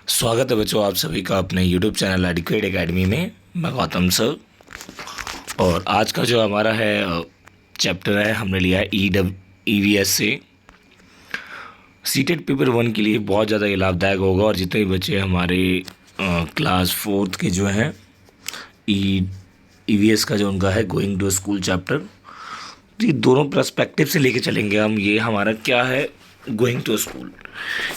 स्वागत है बच्चों आप सभी का अपने YouTube चैनल एडिक्वेट एकेडमी में। मैं गौतम सर। और आज का जो हमारा है चैप्टर है, हमने लिया है EVS से। सीटेट पेपर 1 के लिए बहुत ज़्यादा ये लाभदायक होगा। और जितने भी बच्चे हमारे क्लास 4th के जो हैं EVS का जो उनका है गोइंग टू स्कूल चैप्टर, तो ये दोनों पर्सपेक्टिव से लेके चलेंगे हम। ये हमारा क्या है, गोइंग टू स्कूल,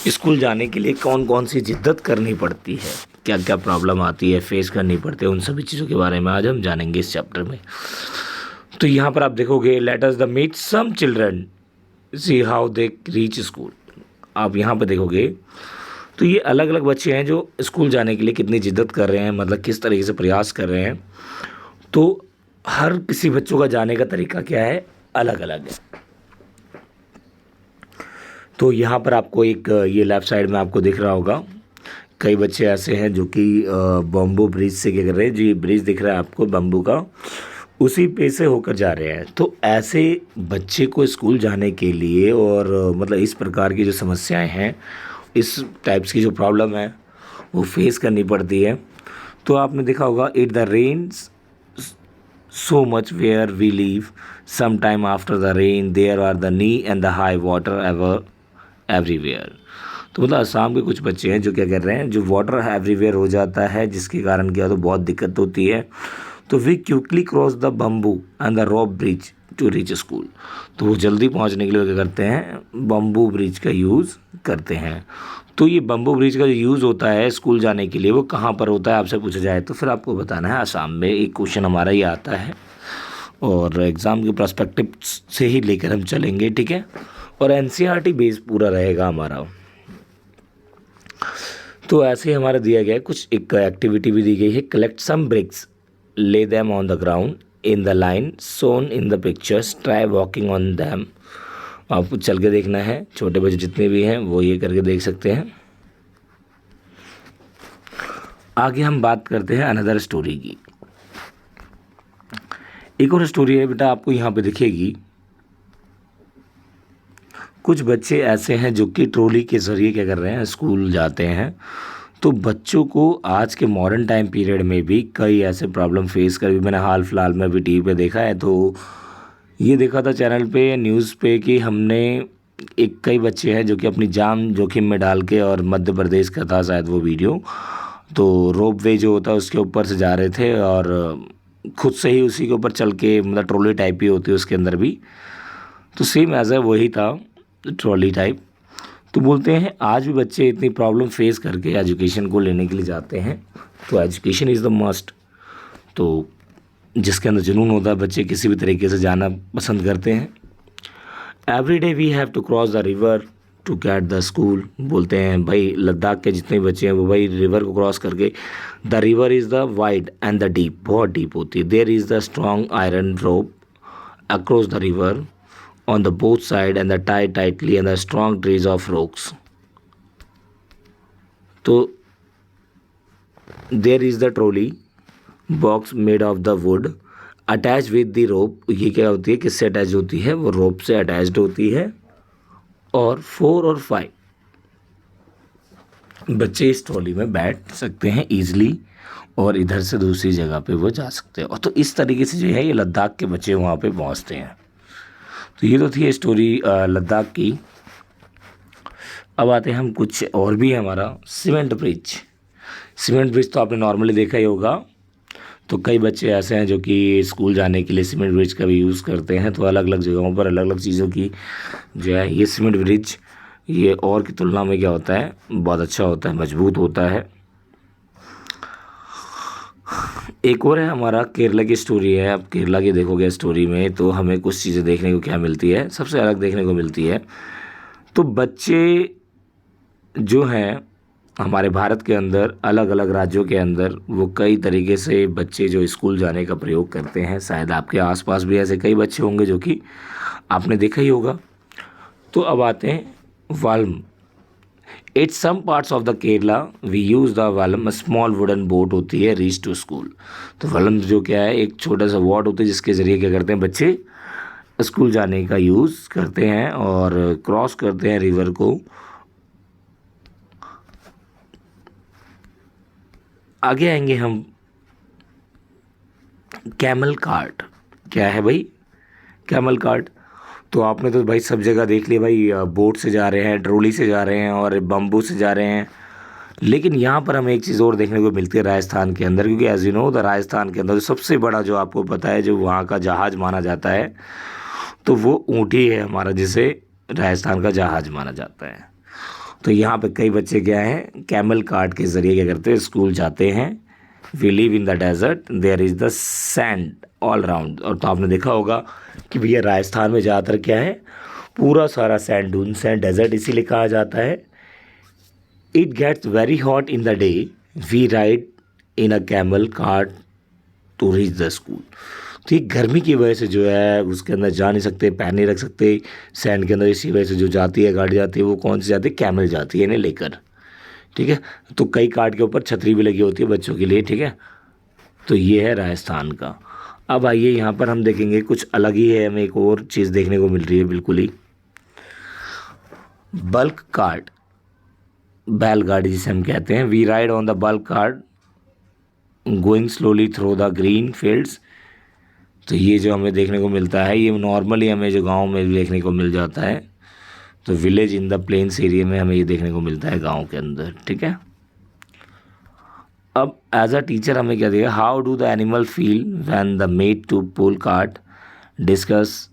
स्कूल जाने के लिए कौन कौन सी जिद्दत करनी पड़ती है, क्या क्या प्रॉब्लम आती है, फेस करनी पड़ती है, उन सभी चीज़ों के बारे में आज हम जानेंगे इस चैप्टर में। तो यहाँ पर आप देखोगे, let us the meet some children see how they reach school. आप यहाँ पर देखोगे तो ये अलग अलग बच्चे हैं जो स्कूल जाने के लिए कितनी जिद्दत कर रहे हैं, मतलब किस तरीके से प्रयास कर रहे हैं। तो हर किसी बच्चों का जाने का तरीका क्या है, अलग अलग है। तो यहाँ पर आपको एक ये लेफ़्ट साइड में आपको दिख रहा होगा, कई बच्चे ऐसे हैं जो कि बम्बू ब्रिज से क्या कर रहे हैं, जो ये ब्रिज दिख रहा है आपको बम्बू का, उसी पे से होकर जा रहे हैं। तो ऐसे बच्चे को स्कूल जाने के लिए और मतलब इस प्रकार की जो समस्याएं हैं, इस टाइप्स की जो प्रॉब्लम है वो फेस करनी पड़ती है। तो आपने देखा होगा, it the rains so much where we live, sometime after the rain there are the knee and the high water everywhere। तो मतलब असम के कुछ बच्चे हैं जो क्या कर रहे हैं, जो वाटर एवरीवेयर हो जाता है जिसके कारण क्या तो बहुत दिक्कत होती है। तो we quickly cross the bamboo and the rope bridge to reach school. तो वो जल्दी पहुंचने के लिए क्या करते हैं, बम्बू ब्रिज का यूज़ करते हैं। तो ये बम्बू ब्रिज का जो यूज़ होता है स्कूल जाने के लिए, वो कहाँ पर होता है आपसे पूछा जाए तो फिर आपको बताना है असम में। एक क्वेश्चन हमारा ये आता है और एग्ज़ाम के पर्सपेक्टिव से ही लेकर हम चलेंगे, ठीक है। और NCERT बेस पूरा रहेगा हमारा। तो ऐसे ही हमारा दिया गया है कुछ, एक एक्टिविटी भी दी गई है, collect some bricks, lay them on the ground in the line shown in the pictures, try walking on them. आपको चल के देखना है, छोटे बच्चे जितने भी हैं वो ये करके देख सकते हैं। आगे हम बात करते हैं अनदर स्टोरी की। एक और स्टोरी है बेटा, आपको यहाँ पे दिखेगी। कुछ बच्चे ऐसे हैं जो कि ट्रॉली के ज़रिए क्या कर रहे हैं, स्कूल जाते हैं। तो बच्चों को आज के मॉडर्न टाइम पीरियड में भी कई ऐसे प्रॉब्लम फेस कर भी मैंने हाल फिलहाल में भी टीवी पे देखा है। तो ये देखा था चैनल पे, न्यूज़ पे, कि हमने एक कई बच्चे हैं जो कि अपनी जान जोखिम में डाल के, और मध्य प्रदेश का था शायद वो वीडियो, तो रोप वे जो होता है उसके ऊपर से जा रहे थे और खुद से ही उसी के ऊपर चल के, मतलब ट्रॉली टाइप ही होती है उसके अंदर भी, तो सेम एज है वही था ट्रॉली टाइप। तो बोलते हैं आज भी बच्चे इतनी प्रॉब्लम फेस करके एजुकेशन को लेने के लिए जाते हैं। तो एजुकेशन इज़ द मस्ट। तो जिसके अंदर जुनून होता है, बच्चे किसी भी तरीके से जाना पसंद करते हैं। Every day we have to cross the river to get the school. बोलते हैं भाई लद्दाख के जितने बच्चे हैं वो भाई रिवर को क्रॉस करके, the river is the wide and the deep, बहुत डीप होती है। There is the strong iron rope across the river on the both side and the tied tightly and the strong trees of rocks। तो there is the trolley box made of the wood attached with the rope। ये क्या होती है, किससे attach होती है, वो रोप से अटैच्ड होती है। और 4 और 5 बच्चे इस ट्रॉली में बैठ सकते हैं ईजिली, और इधर से दूसरी जगह पे वो जा सकते हैं। और तो इस तरीके से जो है ये लद्दाख के बच्चे वहाँ पे पहुँचते हैं। तो ये तो थी स्टोरी लद्दाख की। अब आते हैं हम कुछ और भी है हमारा, सीमेंट ब्रिज। सीमेंट ब्रिज तो आपने नॉर्मली देखा ही होगा। तो कई बच्चे ऐसे हैं जो कि स्कूल जाने के लिए सीमेंट ब्रिज का भी यूज़ करते हैं। तो अलग अलग जगहों पर अलग अलग चीज़ों की जो है, ये सीमेंट ब्रिज ये और की तुलना में क्या होता है, बहुत अच्छा होता है, मजबूत होता है। एक और है हमारा केरला की स्टोरी है। अब केरला की देखोगे स्टोरी में तो हमें कुछ चीज़ें देखने को क्या मिलती है, सबसे अलग देखने को मिलती है। तो बच्चे जो हैं हमारे भारत के अंदर, अलग अलग राज्यों के अंदर, वो कई तरीके से बच्चे जो स्कूल जाने का प्रयोग करते हैं। शायद आपके आसपास भी ऐसे कई बच्चे होंगे जो कि आपने देखा ही होगा। तो अब आते हैं vallam. At some parts of the Kerala we use the vallam, small wooden boat होती है, रीच टू स्कूल। तो वलम जो क्या है, एक छोटा सा बोट होता है जिसके ज़रिए क्या करते हैं बच्चे स्कूल जाने का यूज़ करते हैं और क्रॉस करते हैं रिवर को। आगे आएंगे हम कैमल कार्ट। क्या है भाई कैमल कार्ट? तो आपने तो भाई सब जगह देख लिया भाई, बोट से जा रहे हैं, ट्रॉली से जा रहे हैं और बम्बू से जा रहे हैं। लेकिन यहाँ पर हमें एक चीज़ और देखने को मिलती है राजस्थान के अंदर, क्योंकि as you know the Rajasthan के अंदर जो सबसे बड़ा, जो आपको पता है, जो वहाँ का जहाज़ माना जाता है, तो वो ऊँटी है हमारा, जिसे राजस्थान का जहाज़ माना जाता है। तो यहाँ पे कई बच्चे क्या हैं, कैमल कार्ट के ज़रिए क्या करते हैं, स्कूल जाते हैं। We live in the desert, there is the sand all round. और तो आपने देखा होगा कि भैया राजस्थान में ज़्यादातर क्या है, पूरा सारा सैंड डून्स हैं, डेजर्ट इसीलिए कहा जाता है। It gets very hot in the day, we ride in a camel cart to reach the school. तो ये गर्मी की वजह से जो है उसके अंदर जा नहीं सकते, पैर नहीं रख सकते सैंड के अंदर, इसी वजह से जो जाती है गाड़ी जाती है वो कौन सी जाती है, कैमल जाती है इन्हें लेकर। ठीक है, तो कई कार्ट के ऊपर छतरी भी लगी होती है बच्चों के लिए। ठीक है, तो ये है राजस्थान का। अब आइए यहाँ पर हम देखेंगे कुछ अलग ही है, हमें एक और चीज़ देखने को मिल रही है बिल्कुल ही, बल्क कार्ट, बैलगाड़ी जिसे हम कहते हैं। We ride on the bullock cart going slowly through the green fields. तो ये जो हमें देखने को मिलता है, ये नॉर्मली हमें जो गांव में देखने को मिल जाता है। तो village in the plains area में हमें ये देखने को मिलता है, गांव के अंदर। ठीक है, अब एज अ टीचर हमें क्या दिया, how do the animal feel when the made to pull cart discuss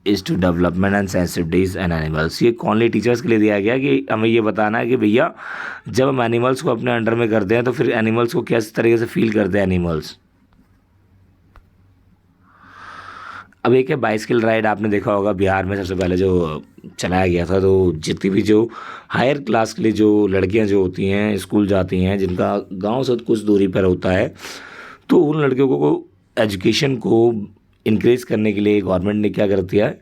is to development and sensitivities and animals. ये कॉन्ली टीचर्स के लिए दिया गया कि हमें ये बताना है कि भैया जब हम एनिमल्स को अपने अंडर में करते हैं तो फिर एनिमल्स को किस तरीके से फील करते हैं एनिमल्स। अब एक है बाइसिकल राइड, आपने देखा होगा बिहार में सबसे पहले जो चलाया गया था। तो जितनी भी जो हायर क्लास के लिए जो लड़कियां जो होती हैं स्कूल जाती हैं, जिनका गांव से कुछ दूरी पर होता है, तो उन लड़कियों को एजुकेशन को इंक्रेज करने के लिए गवर्नमेंट ने क्या कर दिया है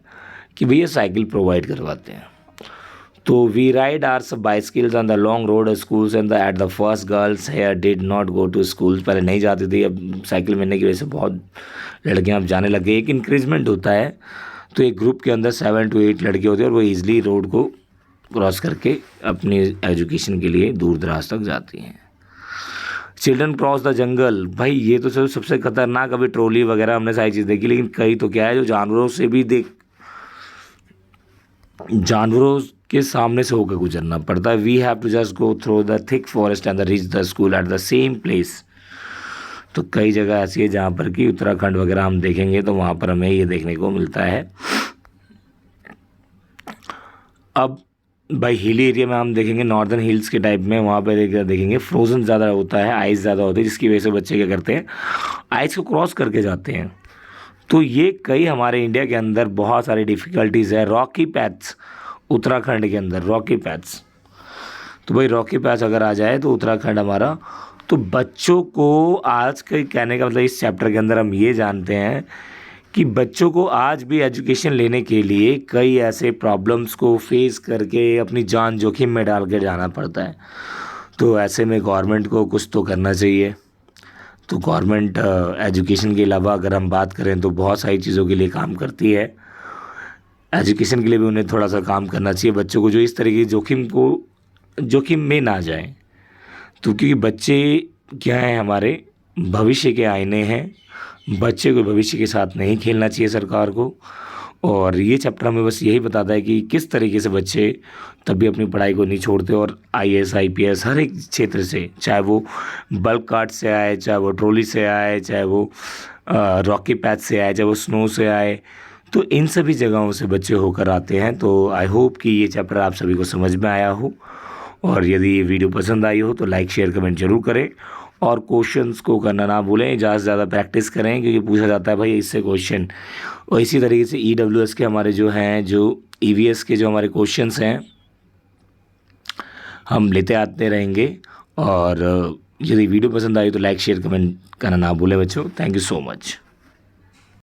कि भैया साइकिल प्रोवाइड करवाते हैं। तो we ride our sub bicycles on the long road schools and the at the first girls here did not go to schools. पहले नहीं जाती थी, अब साइकिल मिलने की वजह से बहुत लड़कियां अब जाने लग गई। एक इंक्रीजमेंट होता है, तो एक ग्रुप के अंदर 7 to 8 लड़के होते हैं और वो ईजिली रोड को क्रॉस करके अपनी एजुकेशन के लिए दूर दराज तक जाती हैं। चिल्ड्रन क्रॉस द जंगल, भाई ये तो सबसे खतरनाक, अभी ट्रॉली वगैरह हमने सारी चीज़ देखी, लेकिन कई तो क्या है जो जानवरों से भी जानवरों के सामने से होकर गुजरना पड़ता है। We have to just go through the thick forest and reach the school at the same place. तो कई जगह ऐसी है जहाँ पर कि उत्तराखंड वगैरह हम देखेंगे तो वहाँ पर हमें ये देखने को मिलता है। अब भाई हिली एरिया में हम देखेंगे, नॉर्दर्न हिल्स के टाइप में, वहाँ पे देखेंगे फ्रोजन ज़्यादा होता है, आइस ज़्यादा होती है, जिसकी वजह से बच्चे क्या करते हैं, आइस को क्रॉस करके जाते हैं। तो ये कई हमारे इंडिया के अंदर बहुत सारी डिफ़िकल्टीज़ है। रॉकी पैथ्स, उत्तराखंड के अंदर रॉकी पैथ्स, तो भाई रॉकी पैथ्स अगर आ जाए तो उत्तराखंड हमारा, तो बच्चों को आज के कहने का मतलब इस चैप्टर के अंदर हम ये जानते हैं कि बच्चों को आज भी एजुकेशन लेने के लिए कई ऐसे प्रॉब्लम्स को फेस करके अपनी जान जोखिम में डाल के जाना पड़ता है। तो ऐसे में गवर्नमेंट को कुछ तो करना चाहिए। तो गवर्नमेंट एजुकेशन के अलावा अगर हम बात करें तो बहुत सारी चीज़ों के लिए काम करती है। एजुकेशन के लिए भी उन्हें थोड़ा सा काम करना चाहिए, बच्चों को जो इस तरह की जोखिम में ना जाए। तो क्योंकि बच्चे क्या हैं, हमारे भविष्य के आईने हैं, बच्चे को भविष्य के साथ नहीं खेलना चाहिए सरकार को। और ये चैप्टर हमें बस यही बताता है कि किस तरीके से बच्चे तब भी अपनी पढ़ाई को नहीं छोड़ते और IAS IPS हर एक क्षेत्र से, चाहे वो बल्क कार्ट से आए, चाहे वो ट्रॉली से आए, चाहे वो रॉकी पैथ से आए, चाहे वो स्नो से आए, तो इन सभी जगहों से बच्चे होकर आते हैं। तो आई होप कि ये चैप्टर आप सभी को समझ में आया हो, और यदि ये वीडियो पसंद आई हो तो लाइक शेयर कमेंट जरूर करें, और क्वेश्चंस को करना ना भूलें, ज़्यादा से ज़्यादा प्रैक्टिस करें, क्योंकि पूछा जाता है भाई इससे क्वेश्चन। और इसी तरीके से EWS के हमारे जो हैं, जो EVS के जो हमारे क्वेश्चंस हैं हम लेते आते रहेंगे। और यदि वीडियो पसंद आई तो लाइक शेयर कमेंट करना ना भूलें बच्चों। Thank you so much.